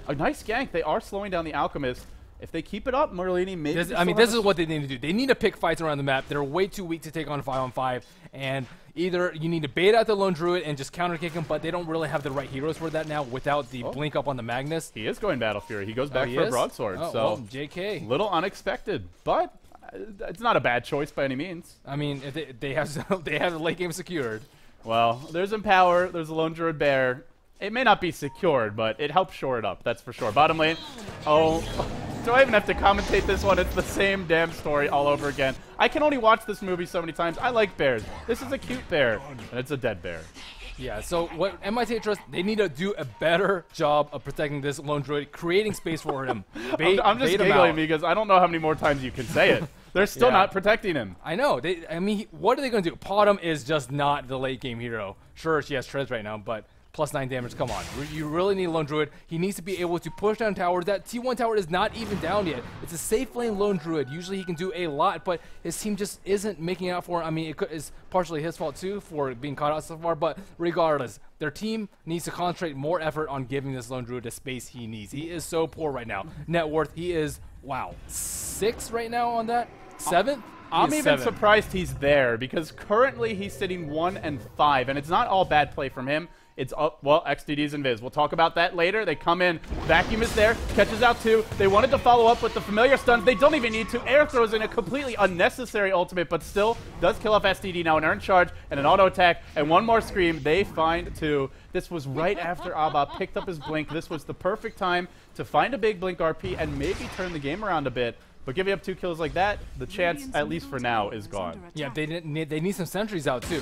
A nice gank. They are slowing down the Alchemist. if they keep it up, Merlini maybe. This is what they need to do. They need to pick fights around the map. They're way too weak to take on 5-on-5, and either you need to bait out the Lone Druid and just counter kick him, but they don't really have the right heroes for that now without the blink up on the Magnus. He is going Battle Fury. He goes back for a broadsword. Oh, so well, JK. Little unexpected, but it's not a bad choice by any means. I mean, if they have they have the late game secured. Well, there's Empower. There's a Lone Druid Bear. It may not be secured, but it helps shore it up. That's for sure. Bottom lane. Oh. Do I even have to commentate this one? It's the same damn story all over again. I can only watch this movie so many times. I like bears. This is a cute bear, and it's a dead bear. Yeah, so what MiTH.Trust, they need to do a better job of protecting this Lone Druid, creating space for him. I'm just giggling because I don't know how many more times you can say it. They're still not protecting him. I know. I mean, what are they going to do? Potom is just not the late game hero. Sure, she has treads right now, but +9 damage, come on. You really need Lone Druid. He needs to be able to push down towers. That T1 tower is not even down yet. It's a safe lane Lone Druid. Usually he can do a lot, but his team just isn't making it out for him. I mean, it's partially his fault too for being caught out so far, but regardless, their team needs to concentrate more effort on giving this Lone Druid the space he needs. He is so poor right now. Net worth, he is, wow, 6 right now on that? 7th? I'm even surprised he's there because currently he's sitting 1 and 5, and it's not all bad play from him. It's up. Well, XDD's invis. We'll talk about that later. They come in. Vacuum is there. Catches out 2. They wanted to follow up with the familiar stuns. They don't even need to. Air throws in a completely unnecessary ultimate, but still does kill off SDD. Now an earned charge and an auto attack and one more scream. They find 2. This was right after Abba picked up his blink. This was the perfect time to find a big blink RP and maybe turn the game around a bit. But giving up 2 kills like that, the chance, at least for now, is gone. Yeah, they need some sentries out too.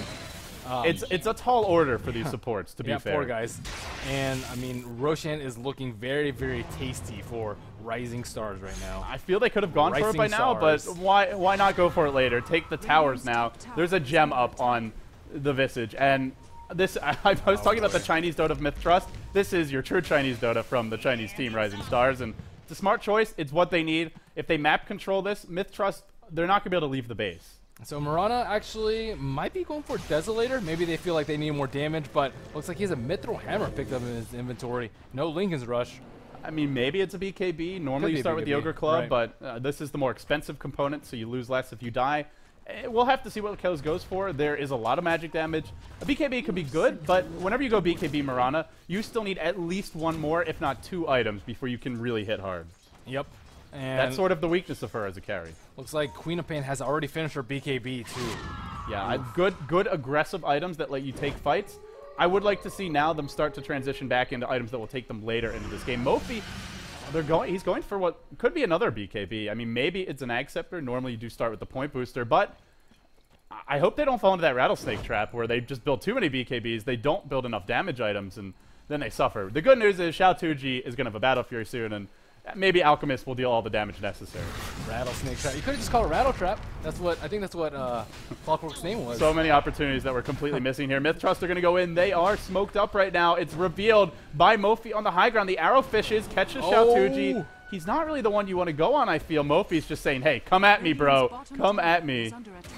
It's a tall order for these supports, to be fair. Poor guys. And, I mean, Roshan is looking very, very tasty for Rising Stars right now. I feel they could have gone for it by now, but why not go for it later? Take the towers now. There's a gem up on the Visage, and this I was talking about the Chinese Dota of MiTH.Trust. This is your true Chinese Dota from the Chinese team, Rising Stars, and it's a smart choice. It's what they need. If they map control this, MiTH.Trust, they're not going to be able to leave the base. So Mirana actually might be going for Desolator. Maybe they feel like they need more damage, but looks like he has a Mithril Hammer picked up in his inventory. No Lincoln's Rush. I mean, maybe it's a BKB. Normally you start with the Ogre Club, right. But this is the more expensive component, so you lose less if you die. We'll have to see what Kills goes for. There is a lot of magic damage. A BKB could be good, but whenever you go BKB Mirana, you still need at least 1 more, if not 2 items before you can really hit hard. Yep. And that's sort of the weakness of her as a carry. Looks like Queen of Pain has already finished her BKB too. Yeah, good aggressive items that let you take fights. I would like to see now them start to transition back into items that will take them later into this game. Mofi, he's going for what could be another BKB. I mean, maybe it's an Ag Scepter. Normally you do start with the point booster, but I hope they don't fall into that rattlesnake trap where they just build too many BKBs. They don't build enough damage items, and then they suffer. The good news is Xiao Tuji is going to have a Battle Fury soon, and maybe Alchemist will deal all the damage necessary. Rattlesnake trap. You could have just called it Rattle Trap. I think that's what Clockwork's name was. So many opportunities that we're completely missing here. MiTH.Trust are going to go in. They are smoked up right now. It's revealed by Mofi on the high ground. The arrow fishes, catches Xiao Tuji. He's not really the one you want to go on, I feel. Mofi's just saying, hey, come at me, bro. Come at me.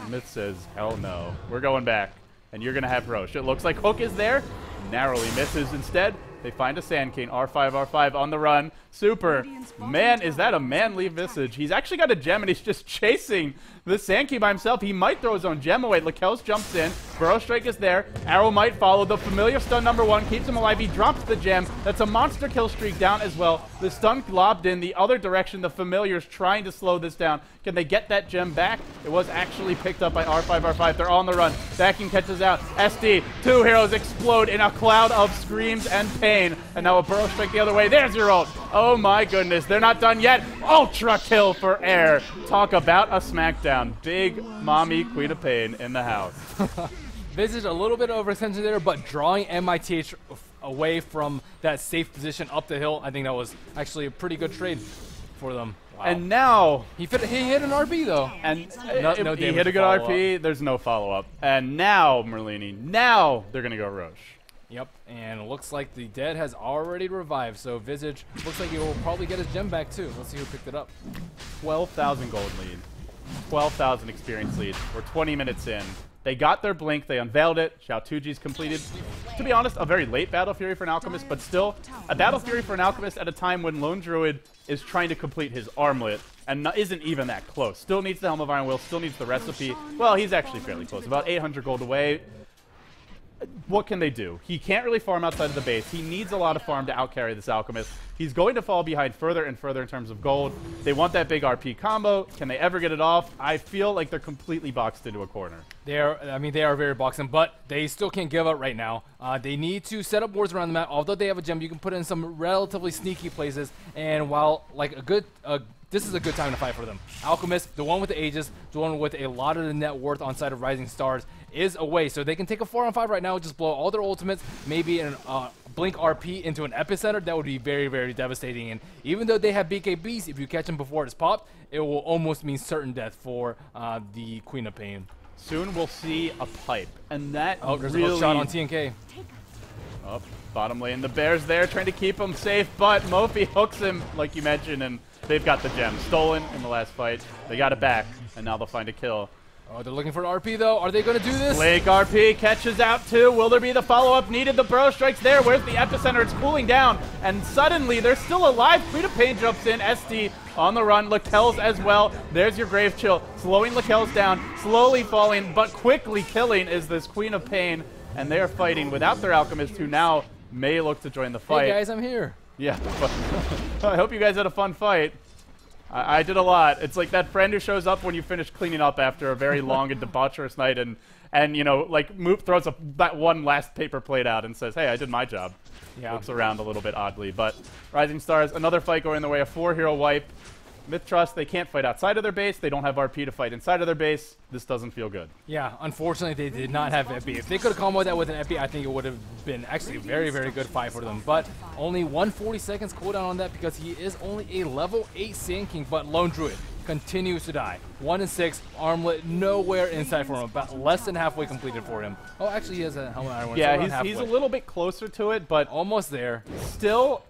Myth says, hell no. We're going back. And you're going to have Roche. It looks like Hook is there. Narrowly misses instead. They find a Sand King. R5 on the run. Super. Man, is that a manly Visage. He's actually got a gem, and he's just chasing the Sand King by himself. He might throw his own gem away. Lakel's jumps in. Burrow Strike is there. Arrow might follow. The familiar stun #1 keeps him alive. He drops the gem. That's a monster kill streak down as well. The stun lobbed in the other direction. The familiar's trying to slow this down. Can they get that gem back? It was actually picked up by R5. They're all on the run. Vacuum catches out. SD. 2 heroes explode in a cloud of screams and pain. And now a Burrow Strike the other way. There's your ult. Oh my goodness. They're not done yet. Ultra kill for Air. Talk about a smackdown. Big mommy Queen of Pain in the house. Visage a little bit overextension there, but drawing MiTH away from that safe position up the hill, I think that was actually a pretty good trade for them. Wow. And now he hit an RB though, and no he hit a good RP. There's no follow up. And now Merlini, now they're gonna go Roche. Yep, and it looks like the dead has already revived. So Visage looks like he will probably get his gem back too. Let's see who picked it up. 12,000 gold lead, 12,000 experience lead. We're 20 minutes in. They got their blink, they unveiled it. Xiao2Ji's completed, to be honest, a very late Battle Fury for an Alchemist, but still a Battle Fury for an Alchemist at a time when Lone Druid is trying to complete his armlet and isn't even that close. Still needs the Helm of Iron Will, still needs the recipe. Well, he's actually fairly close, about 800 gold away. What can they do? He can't really farm outside of the base. He needs a lot of farm to outcarry this Alchemist. He's going to fall behind further and further in terms of gold. They want that big RP combo. Can they ever get it off? I feel like they're completely boxed into a corner. They are very boxed in, but they still can't give up right now. They need to set up wards around the map. Although they have a gem, you can put it in some relatively sneaky places. And while this is a good time to fight for them. Alchemist, the one with the Aegis, the one with a lot of the net worth on side of Rising Stars, is away. So they can take a 4-on-5 right now, just blow all their ultimates, maybe an blink RP into an epicenter. That would be very, very devastating. And even though they have BKBs, if you catch them before it's popped, it will almost mean certain death for the Queen of Pain. Soon we'll see a pipe, and that there's really... a hook shot on TNK. Oh, bottom lane. The Bear's there trying to keep him safe, but Mofi hooks him, like you mentioned, and they've got the gem. Stolen in the last fight. They got it back, and now they'll find a kill. Oh, they're looking for an RP, though. Are they going to do this? Blake RP catches out, too. Will there be the follow-up needed? The Burrow Strike's there. Where's the epicenter? It's cooling down, and suddenly they're still alive. Queen of Pain jumps in. SD on the run. Lakel's as well. There's your Grave Chill. Slowing Lakel's down. Slowly falling, but quickly killing is this Queen of Pain, and they are fighting without their Alchemist, who now may look to join the fight. Hey, guys, I'm here. Yeah, I hope you guys had a fun fight. I did a lot. It's like that friend who shows up when you finish cleaning up after a very long and debaucherous night, and you know, like Moop throws that one last paper plate out and says, "Hey, I did my job." Yeah. Looks around a little bit oddly, but Rising Stars, another fight going the way of 4-hero wipe. MiTH.Trust, they can't fight outside of their base. They don't have RP to fight inside of their base. This doesn't feel good. Yeah, unfortunately, they did not have Epi. If they could have comboed that with an Epi, I think it would have been actually a very, very good fight for them. But only 140 seconds cooldown on that because he is only a level 8 Sand King, but Lone Druid continues to die. 1 and 6, armlet nowhere inside for him. About less than halfway completed for him. Oh, actually, he has a helmet iron one. Yeah, he's a little bit closer to it, but almost there. Still,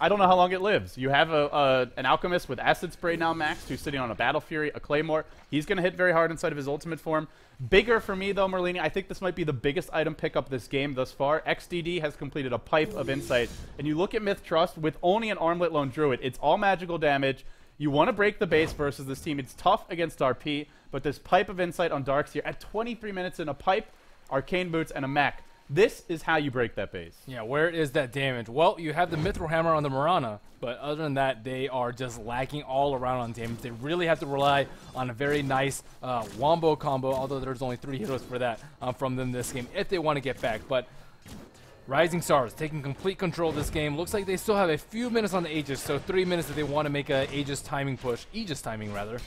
I don't know how long it lives. You have an Alchemist with Acid Spray now maxed, who's sitting on a Battle Fury, a Claymore. He's going to hit very hard inside of his ultimate form. Bigger for me, though, Merlini, I think this might be the biggest item pickup this game thus far. XDD has completed a Pipe of Insight. And you look at MiTH.Trust with only an Armlet Lone Druid. It's all magical damage. You want to break the base versus this team. It's tough against RP, but this Pipe of Insight on Darkseer at 23 minutes in a Pipe, Arcane Boots, and a mech. This is how you break that base. Yeah, where is that damage? Well, you have the Mithril Hammer on the Mirana, but other than that, they are just lacking all around on damage. They really have to rely on a very nice Wombo combo, although there's only 3 heroes for that from them this game if they want to get back. But Rising Stars taking complete control of this game. Looks like they still have a few minutes on the Aegis, so 3 minutes if they want to make a Aegis timing push. Aegis timing, rather.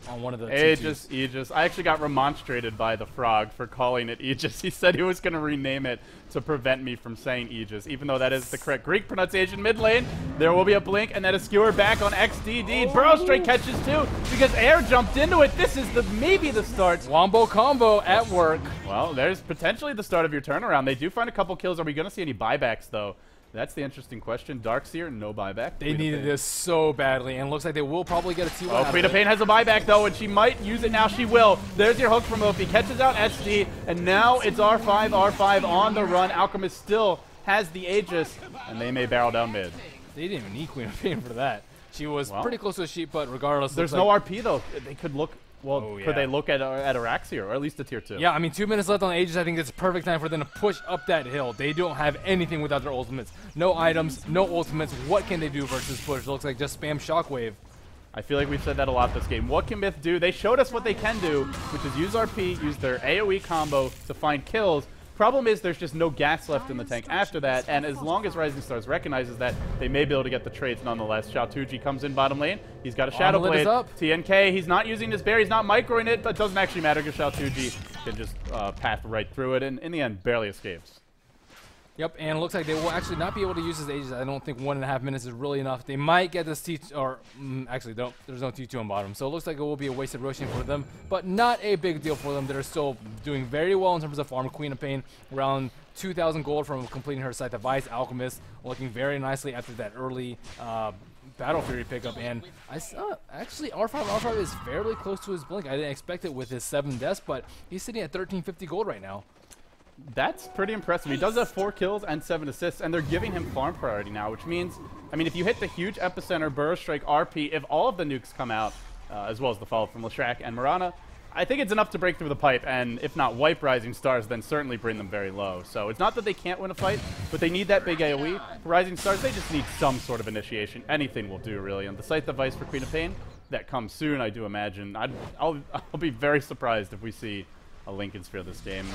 On one of the Aegis. I actually got remonstrated by the Frog for calling it Aegis. He said he was going to rename it to prevent me from saying Aegis, even though that is the correct Greek pronunciation. Mid lane, there will be a blink, and then a skewer back on XDD. Burrow straight catches too, because Air jumped into it. This is maybe the start. Wombo combo at work. Well, there's potentially the start of your turnaround. They do find a couple kills. Are we going to see any buybacks, though? That's the interesting question. Darkseer, no buyback. They needed this so badly, and looks like they will probably get a T1. Oh, Queen of Pain has a buyback, though, and she might use it now. She will. There's your hook from Opie. Catches out SD, and now it's R5 on the run. Alchemist still has the Aegis, and they may barrel down mid. They didn't even need Queen of Pain for that. She was pretty close to a sheep, but regardless. There's no RP, though. They could look... Well, could they look at Araxia, or at least a tier 2? Yeah, I mean, 2 minutes left on the Aegis. I think it's a perfect time for them to push up that hill. They don't have anything without their ultimates. No items, no ultimates. What can they do versus push? It looks like just spam Shockwave. I feel like we've said that a lot this game. What can MiTH do? They showed us what they can do, which is use RP, use their AoE combo to find kills. Problem is there's just no gas left in the tank after that, and as long as Rising Stars recognizes that, they may be able to get the trades nonetheless. Xiao2Ji comes in bottom lane. He's got a Shadow Blade. TNK, he's not using his bear. He's not microing it, but it doesn't actually matter because Xiao2Ji can just path right through it, and in the end, barely escapes. Yep, and it looks like they will actually not be able to use his Aegis. I don't think 1.5 minutes is really enough. They might get this T, or actually, there's no T2 on bottom. So it looks like it will be a wasted rotation for them, but not a big deal for them. They're still doing very well in terms of farm. Queen of Pain, around 2,000 gold from completing her Scythe of Ice. Alchemist looking very nicely after that early Battle Fury pickup, and I saw actually R5 is fairly close to his blink. I didn't expect it with his 7 deaths, but he's sitting at 1350 gold right now. That's pretty impressive. He does have 4 kills and 7 assists, and they're giving him farm priority now, which means, I mean, if you hit the huge epicenter, burrow strike, RP, if all of the nukes come out, as well as the follow from Leshrac and Mirana, I think it's enough to break through the pipe, and if not wipe Rising Stars, then certainly bring them very low. So it's not that they can't win a fight, but they need that big AoE. For Rising Stars, they just need some sort of initiation. Anything will do, really. And the Scythe of Vice for Queen of Pain, that comes soon, I do imagine. I'll be very surprised if we see a Lincoln Sphere this game.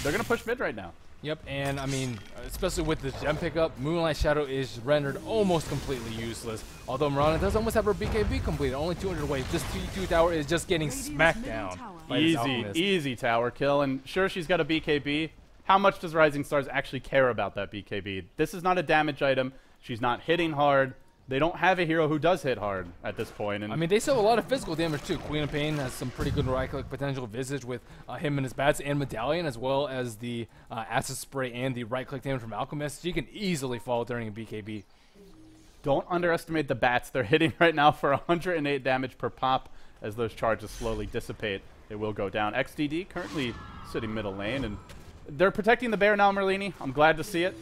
They're going to push mid right now. Yep, and I mean, especially with this gem pickup, Moonlight Shadow is rendered almost completely useless. Although Mirana does almost have her BKB completed, only 200 away. This T2 tower is just getting smacked down. Easy tower kill, and sure, she's got a BKB. How much does Rising Stars actually care about that BKB? This is not a damage item. She's not hitting hard. They don't have a hero who does hit hard at this point. And I mean, they still have a lot of physical damage too. Queen of Pain has some pretty good right-click potential. Visage with him and his bats and Medallion, as well as the Acid Spray and the right-click damage from Alchemist. She can easily fall during a BKB. Don't underestimate the bats. They're hitting right now for 108 damage per pop. As those charges slowly dissipate, it will go down. XDD currently sitting middle lane, and they're protecting the bear now, Merlini. I'm glad to see it.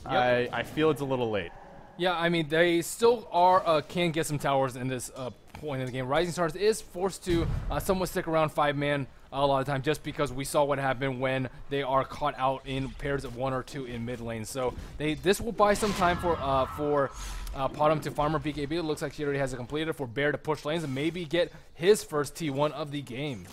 Yep. I feel it's a little late. Yeah, I mean, they still are can get some towers in this point in the game. Rising Stars is forced to somewhat stick around 5-man a lot of the time, just because we saw what happened when they are caught out in pairs of 1 or 2 in mid lane. So this will buy some time for Potom to farm her BKB. It looks like she already has it completed for Bear to push lanes and maybe get his first T1 of the game.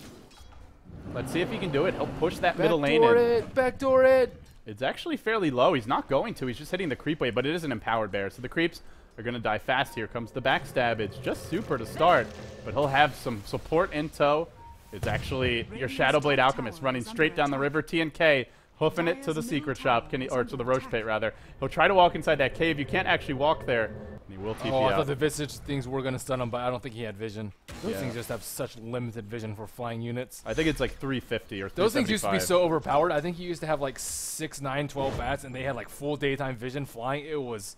Let's see if he can do it. He'll push that middle lane in. Backdoor it! It's actually fairly low. He's not going to. He's just hitting the creep wave, but it is an empowered bear. So the creeps are going to die fast. Here comes the backstab. It's just super to start, but he'll have some support in tow. It's actually your Shadowblade Alchemist running straight down the river. TNK hoofing it to the secret shop, or to the Roche Pit, rather. He'll try to walk inside that cave. You can't actually walk there, and he will TP out. I thought the Visage things were going to stun him, but I don't think he had vision. Those things just have such limited vision for flying units. I think it's like 350 or 375. Those things used to be so overpowered. I think you used to have like 6, 9, 12 bats, and they had like full daytime vision flying. It was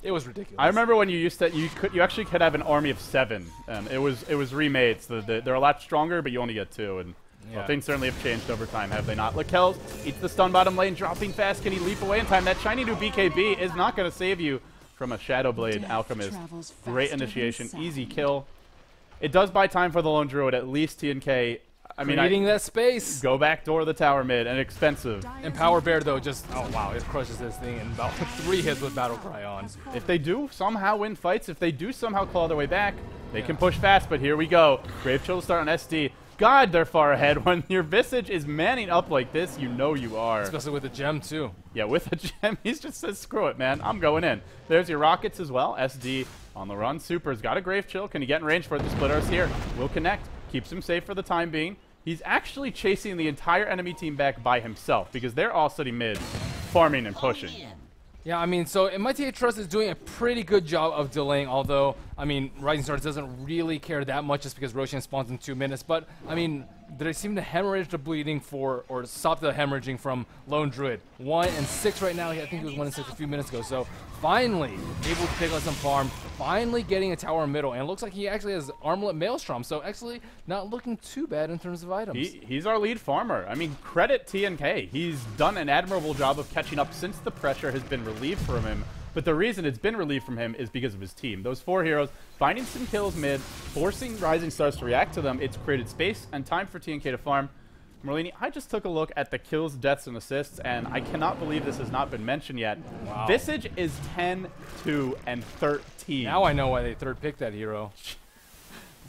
it was ridiculous. I remember when you used to you actually could have an army of 7, and it was remade. So they're a lot stronger, but you only get 2. And well, things certainly have changed over time, have they not? Lakel's eats the stun bottom lane, dropping fast. Can he leap away in time? That shiny new BKB is not going to save you from a Shadowblade Alchemist. Great initiation, easy kill. It does buy time for the Lone Druid, at least TNK. I mean, creating that space. Go back door of the tower mid, and expensive. Empower Bear, though, just, oh wow, it crushes this thing in about 3 hits with Battle Cry on. If they do somehow win fights, if they do somehow claw their way back, they can push fast, but here we go. Grave Chill to start on SD. God, they're far ahead. When your Visage is manning up like this, you know you are. Especially with the gem, too. Yeah, with the gem, he just says, screw it, man. I'm going in. There's your rockets as well. SD on the run. Super's got a Grave Chill. Can he get in range for it? The Splitter's here. Will connect. Keeps him safe for the time being. He's actually chasing the entire enemy team back by himself because they're all sitting mid, farming and pushing. Yeah, I mean, so MiTH.Trust is doing a pretty good job of delaying, although, I mean, Rising Stars doesn't really care that much just because Roshan spawns in 2 minutes, but, I mean, they seem to hemorrhage the bleeding for, or stop the hemorrhaging from Lone Druid. 1 and 6 right now, I think he was 1 and 6 a few minutes ago, so finally able to pick up some farm, finally getting a tower middle, and it looks like he actually has Armlet Maelstrom, so actually not looking too bad in terms of items. He's our lead farmer. I mean, credit TNK. He's done an admirable job of catching up since the pressure has been relieved from him. But the reason it's been relieved from him is because of his team. Those 4 heroes finding some kills mid, forcing Rising Stars to react to them. It's created space and time for TNK to farm. Merlini, I just took a look at the kills, deaths, and assists, and I cannot believe this has not been mentioned yet. Wow. Visage is 10, 2, and 13. Now I know why they third picked that hero.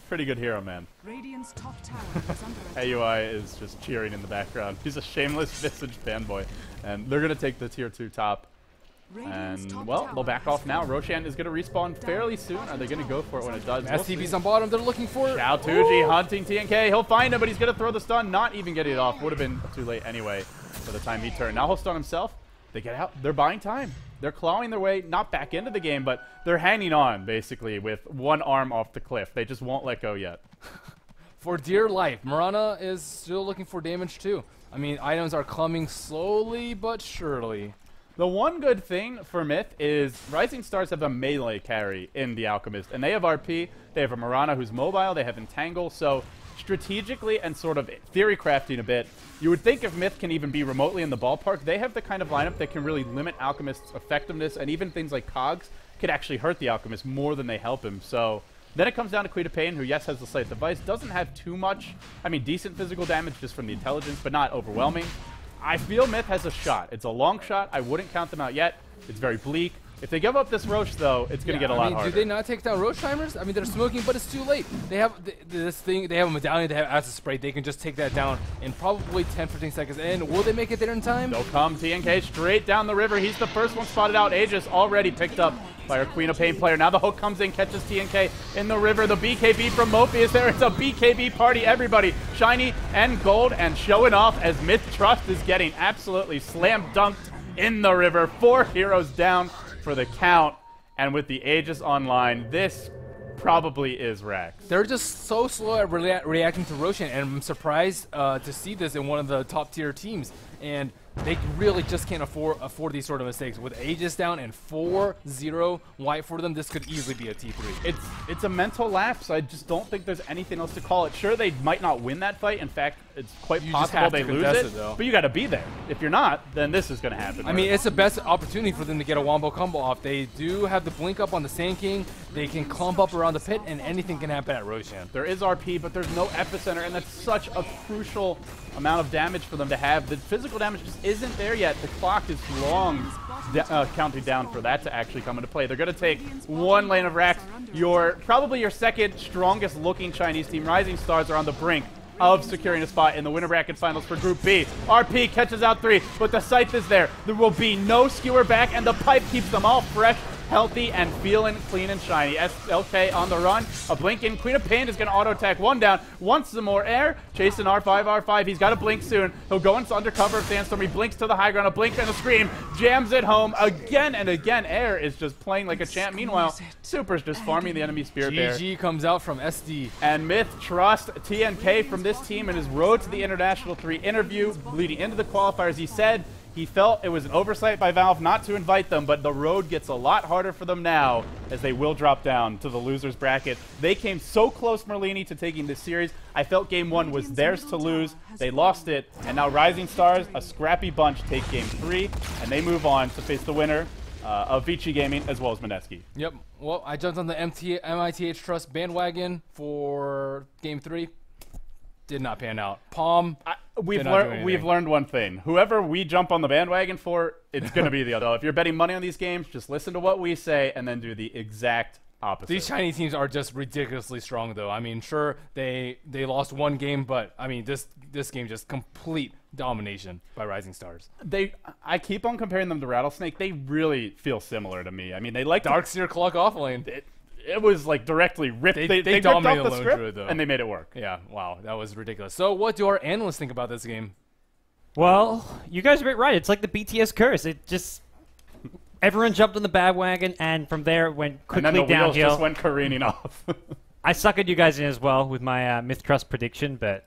Pretty good hero, man. Radiant's top tower is under attack. AUI is just cheering in the background. He's a shameless Visage fanboy. And they're going to take the tier 2 top. And, well, they'll back off now. Roshan is going to respawn fairly soon. Are they going to go for it when it does? STV's on bottom. They're looking for it. Xiao Tuji hunting TNK. He'll find him, but he's going to throw the stun. Not even getting it off. Would have been too late anyway by the time he turned. Now he'll stun himself. They get out. They're buying time. They're clawing their way, not back into the game, but they're hanging on, basically, with one arm off the cliff. They just won't let go yet. For dear life. Mirana is still looking for damage, too. I mean, items are coming slowly but surely. The one good thing for Myth is Rising Stars have a melee carry in the Alchemist, and they have RP, they have a Mirana who's mobile, they have Entangle, so strategically and sort of theory crafting a bit, you would think if Myth can even be remotely in the ballpark, they have the kind of lineup that can really limit Alchemist's effectiveness, and even things like Cogs could actually hurt the Alchemist more than they help him. So then it comes down to Queen of Pain, who, yes, has the Slight Device, doesn't have too much, I mean, decent physical damage just from the intelligence, but not overwhelming. I feel Myth has a shot. It's a long shot. I wouldn't count them out yet. It's very bleak. If they give up this Roche, though, it's going to get a lot harder. Do they not take down Roche timers? I mean, they're smoking, but it's too late. They have this thing. They have a medallion. They have acid spray. They can just take that down in probably 10-15 seconds. And will they make it there in time? They'll come. TNK straight down the river. He's the first one spotted out. Aegis already picked up by our Queen of Pain player. Now the hook comes in, catches TNK in the river. The BKB from Mofi is there. It's a BKB party. Everybody shiny and gold and showing off as MiTH.Trust is getting absolutely slam dunked in the river. 4 heroes down for the count. And with the Aegis online, this probably is Rex. They're just so slow at reacting to Roshan, and I'm surprised to see this in one of the top tier teams. And they really just can't afford these sort of mistakes. With Aegis down and 4-0 white for them, this could easily be a T3. It's a mental lapse. I just don't think there's anything else to call it. Sure, they might not win that fight. In fact, it's quite possible they lose it. But you got to be there. If you're not, then this is going to happen. I mean, it's the best opportunity for them to get a wombo combo off. They do have the blink up on the Sand King. They can clump up around the pit, and anything can happen at Roshan. There is RP, but there's no epicenter, and that's such a crucial amount of damage for them to have. The physical damage just isn't there yet. The clock is long counting down for that to actually come into play. They're going to take one lane of racks. Probably your second strongest looking Chinese team, Rising Stars, are on the brink of securing a spot in the winner bracket finals for Group B. RP catches out 3, but the Scythe is there. There will be no skewer back, and the pipe keeps them all fresh, healthy, and feeling clean and shiny. SLK on the run. A blink in. Queen of Pain is going to auto-attack 1 down. Wants some more air. Chasing R5. He's got to blink soon. He'll go into undercover of Sandstorm. He blinks to the high ground. A blink and a scream. Jams it home again and again. Air is just playing like a champ. Meanwhile, Super's just farming the enemy Spirit Bear. GG comes out from SD. And MiTH.Trust, TNK from this team in his Road to the International 3 interview leading into the qualifiers, he said he felt it was an oversight by Valve not to invite them, but the road gets a lot harder for them now as they will drop down to the losers bracket. They came so close, Merlini, to taking this series. I felt Game 1 was theirs to lose. They lost it, and now Rising Stars, a scrappy bunch, take Game 3, and they move on to face the winner of Vici Gaming as well as Mineski. Yep. Well, I jumped on the MiTH.Trust bandwagon for Game 3. Did not pan out. Palm. We've learned one thing. Whoever we jump on the bandwagon for, it's going to be the other. If you're betting money on these games, just listen to what we say and then do the exact opposite. These Chinese teams are just ridiculously strong, though. I mean, sure, they lost one game, but I mean, this game just complete domination by Rising Stars. I keep on comparing them to Rattlesnake. They really feel similar to me. I mean, they like Darkseer Cluck off lane. It was like directly ripped. They ripped off the script and they made it work. Yeah, wow, that was ridiculous. So what do our analysts think about this game? Well, you guys are right. It's like the BTS curse. It just everyone jumped on the bandwagon, and from there it went quickly downhill. And then the wheels just went careening off. I suckered you guys in as well with my MiTH.Trust prediction, but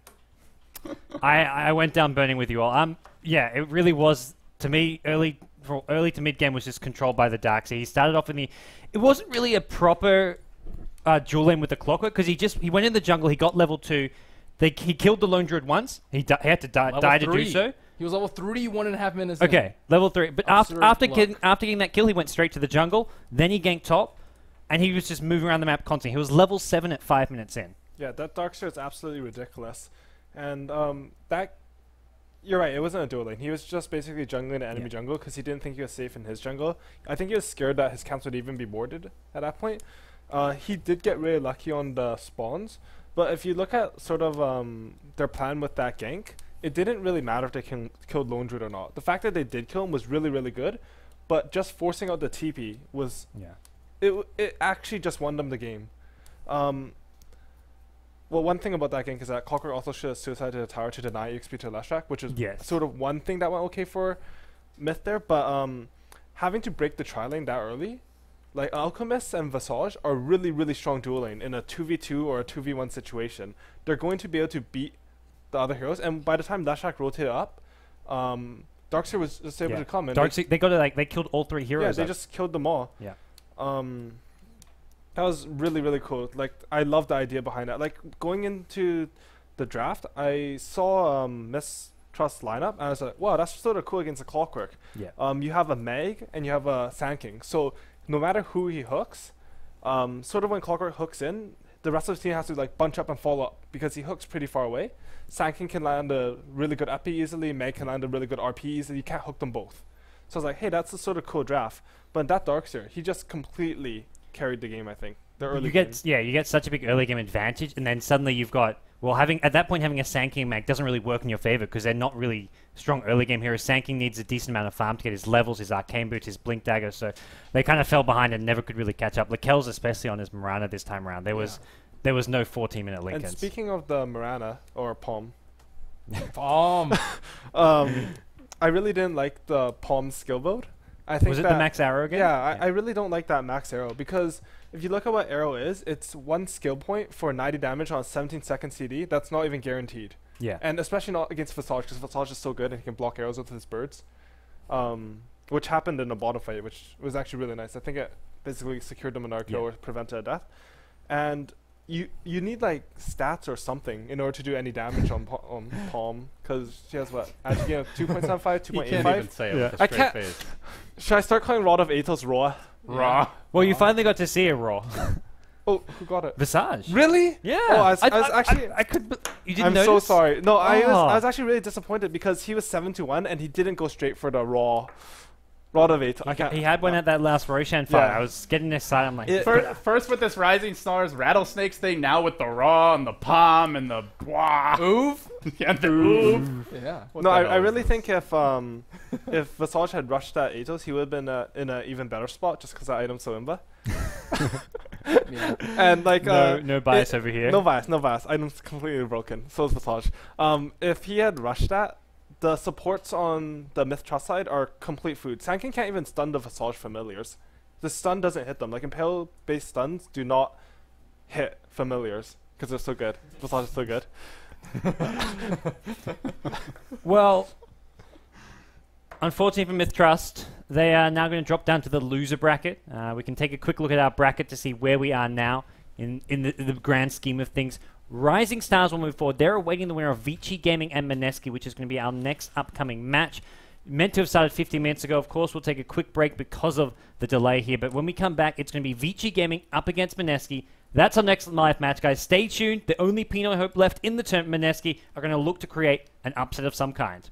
I went down burning with you all. Yeah, it really was, to me, early to mid game was just controlled by the Darkseer. He started off in the... It wasn't really a proper dual lane with the Clockwork, because he went in the jungle, he got level 2, he killed the Lone Druid once, he had to die to do so. He was level 3, 1.5 minutes Okay, in. level 3. But after getting that kill, he went straight to the jungle, then he ganked top, and he was just moving around the map constantly. He was level 7 at 5 minutes in. Yeah, that Darkseer is absolutely ridiculous. And you're right, it wasn't a dual lane. He was just basically jungling an enemy jungle because he didn't think he was safe in his jungle. I think he was scared that his camps would even be warded at that point. He did get really lucky on the spawns, but if you look at sort of their plan with that gank, it didn't really matter if they killed Lone Druid or not. The fact that they did kill him was really, really good, but just forcing out the TP was... It actually just won them the game. Well, one thing about that gank is that Clockwork also should have suicided the tower to deny EXP to Leshrac, which is sort of one thing that went okay for Myth there. But having to break the tri-lane that early, like Alchemist and Visage are really, really strong dual lane in a 2v2 or a 2v1 situation. They're going to be able to beat the other heroes, and by the time Leshrac rotated up, Darkseer was just able to come and Darkseer, they got to they killed all 3 heroes. they just killed them all. Yeah. That was really, really cool. Like, I love the idea behind that. Like, going into the draft, I saw MiTH.Trust lineup, and I was like, wow, that's sort of cool against the Clockwork. Yeah. You have a Meg, and you have a Sand King. So, no matter who he hooks, sort of when Clockwork hooks in, the rest of the team has to, like, bunch up and follow up, because he hooks pretty far away. Sand King can land a really good epi easily, Meg can land a really good RP easily. You can't hook them both. So I was like, hey, that's a sort of cool draft. But in that Darkseer, he just completely carried the game, I think. The early you game. you get such a big early game advantage, and then suddenly you've got at that point having a Sand King Mag doesn't really work in your favor because they're not really strong early game heroes. Sand King needs a decent amount of farm to get his levels, his arcane boots, his blink dagger, so they kind of fell behind and never could really catch up. Lakel's especially on his Mirana this time around. There was no 14-minute link. And speaking of the Mirana or Palm, I really didn't like the Palm skill build. I think was it the max arrow again? Yeah, I really don't like that max arrow because if you look at what arrow is, it's 1 skill point for 90 damage on a 17-second CD. That's not even guaranteed. Yeah. And especially not against Visage because Visage is so good and he can block arrows with his birds, which happened in the bottom fight, which was actually really nice. I think it basically secured them an arc or prevented a death. And you need like stats or something in order to do any damage on Palm because she has what? 2.75, 2.85. You can't even say it with a straight I can't. face. Should I start calling Rod of Athos raw? Raw. Well, you finally got to see it raw. Oh, who got it? Visage. Really? Yeah. Oh, I was actually. I could. You didn't I'm notice? so sorry. No, I Oh. was actually really disappointed because he was 7-1 and he didn't go straight for the raw. Rod of Athos. I can't. He had one at that last Roshan fight. Yeah. I was getting excited. I'm like, First with this Rising Stars Rattlesnakes thing, now with the Raw and the Palm and the Oof. yeah, the Oof. Yeah. What No, the I hell is really this? think if Visage had rushed that Athos, he would have been in an even better spot just because that item's so imba. Yeah. And like no bias over here. No bias, no bias. Item's completely broken. So is Visage. If he had rushed that, the supports on the MiTH.Trust side are complete food. Sand King can't even stun the Visage familiars. The stun doesn't hit them. Like Impale-based stuns do not hit familiars because they're so good. Visage is so good. Well, unfortunately for MiTH.Trust, they are now going to drop down to the loser bracket. We can take a quick look at our bracket to see where we are now in the grand scheme of things. Rising Stars will move forward. They're awaiting the winner of Vici Gaming and Mineski, which is going to be our next upcoming match. Meant to have started 15 minutes ago. Of course, we'll take a quick break because of the delay here. But when we come back, it's going to be Vici Gaming up against Mineski. That's our next live match, guys. Stay tuned. The only Pinot hope left in the term Mineski are going to look to create an upset of some kind.